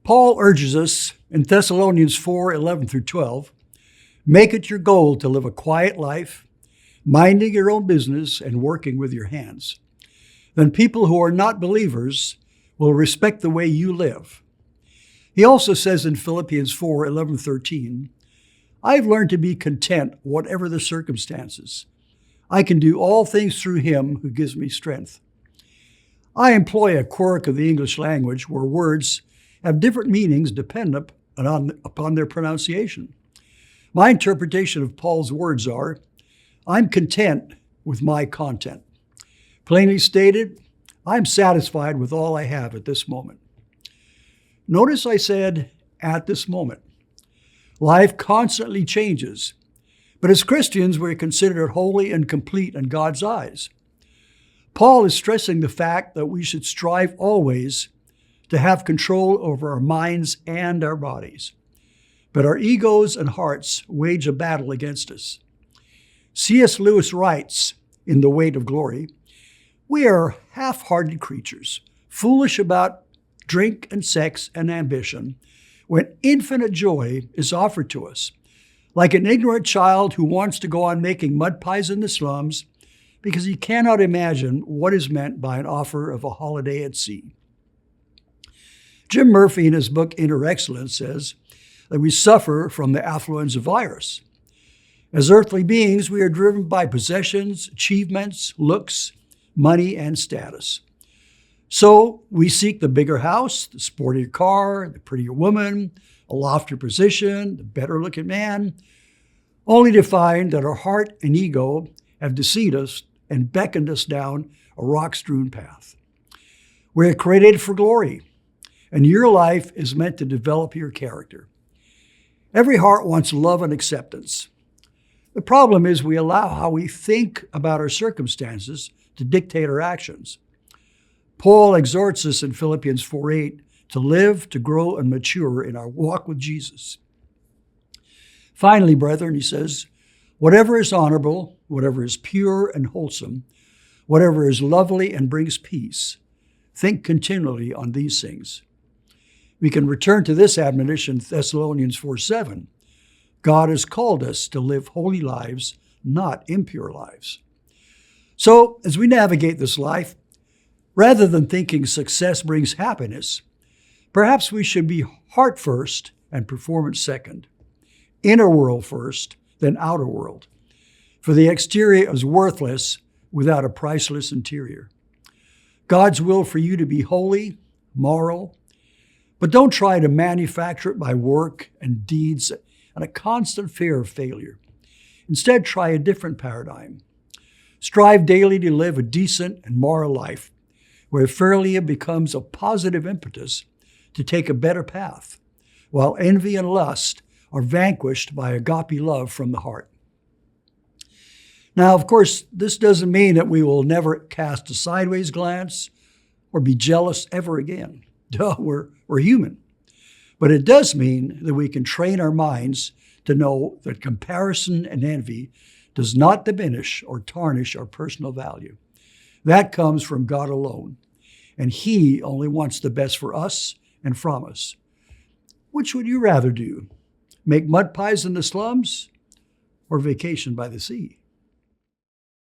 Paul urges us in Thessalonians 4:11 through 12, make it your goal to live a quiet life, minding your own business and working with your hands. Then people who are not believers will respect the way you live. He also says in Philippians 4:11-13, I've learned to be content whatever the circumstances. I can do all things through him who gives me strength. I employ a quirk of the English language where words have different meanings dependent upon their pronunciation. My interpretation of Paul's words are, I'm content with my content. Plainly stated, I'm satisfied with all I have at this moment. Notice I said, at this moment. Life constantly changes, but as Christians, we're considered holy and complete in God's eyes. Paul is stressing the fact that we should strive always to have control over our minds and our bodies. But our egos and hearts wage a battle against us. C.S. Lewis writes in The Weight of Glory, we are half-hearted creatures, foolish about drink and sex and ambition, when infinite joy is offered to us. Like an ignorant child who wants to go on making mud pies in the slums because he cannot imagine what is meant by an offer of a holiday at sea. Jim Murphy, in his book Inner Excellence, says that we suffer from the affluenza virus. As earthly beings, we are driven by possessions, achievements, looks, money, and status. So we seek the bigger house, the sportier car, the prettier woman, a loftier position, the better looking man, only to find that our heart and ego have deceived us and beckoned us down a rock-strewn path. We're created for glory, and your life is meant to develop your character. Every heart wants love and acceptance. The problem is we allow how we think about our circumstances to dictate our actions. Paul exhorts us in Philippians 4:8 to live, to grow, and mature in our walk with Jesus. Finally, brethren, he says, whatever is honorable, whatever is pure and wholesome, whatever is lovely and brings peace, think continually on these things. We can return to this admonition in Thessalonians 4:7. God has called us to live holy lives, not impure lives. So, as we navigate this life, rather than thinking success brings happiness, perhaps we should be heart first and performance second. Inner world first, then outer world. For the exterior is worthless without a priceless interior. God's will for you to be holy, moral, but don't try to manufacture it by work and deeds and a constant fear of failure. Instead, try a different paradigm. Strive daily to live a decent and moral life where failure becomes a positive impetus to take a better path, while envy and lust are vanquished by agape love from the heart. Now, of course, this doesn't mean that we will never cast a sideways glance or be jealous ever again. Duh, we're human. But it does mean that we can train our minds to know that comparison and envy does not diminish or tarnish our personal value. That comes from God alone, and He only wants the best for us and from us. Which would you rather do? Make mud pies in the slums or vacation by the sea?